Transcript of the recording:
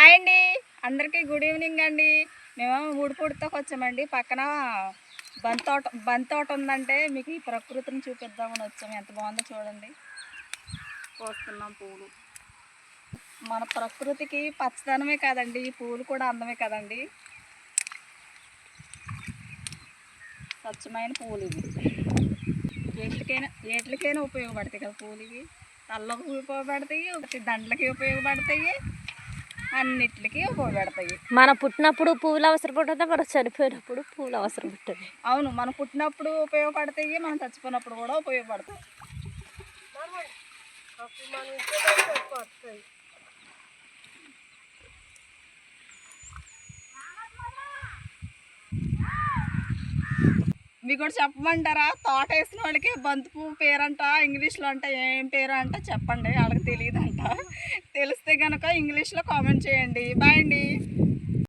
Hi అండి, అందరికీ good evening అండి. మేము ఊడిపూడితోకి వచ్చామండి. పక్కన బంతోట ఉందంటే మీకు ఈ ప్రకృతిని చూపిద్దామని వచ్చాము. ఎంత బాగుందో చూడండి. కోస్తున్నాం పూలు. మన ప్రకృతికి పచ్చదనమే కాదండి, ఈ పూలు కూడా అందమే కదండి. స్వచ్ఛమైన పూలు ఇవి. ఏట్లకైనా ఉపయోగపడతాయి కదా పూలు. ఇవి తల్లకు ఉపయోగపడతాయి, దండలకి ఉపయోగపడతాయి, అన్నిటికీ ఉపయోగపడతాయి. మనం పుట్టినప్పుడు పూలు అవసరపడుతుందా, మనం చనిపోయినప్పుడు పూలు అవసరం ఉంటుంది. అవును, మనం పుట్టినప్పుడు ఉపయోగపడతాయి, మనం చచ్చిపోయినప్పుడు కూడా ఉపయోగపడతాయి. మీకు కూడా చెప్పమంటారా? తోట వేసిన వాళ్ళకి బంతి పువ్వు పేరంట ఇంగ్లీష్లో అంట ఏం పేరు అంట చెప్పండి. వాళ్ళకి తెలియదంట. తెలిస్తే కనుక ఇంగ్లీష్లో కామెంట్ చేయండి. బాయ్ అండి.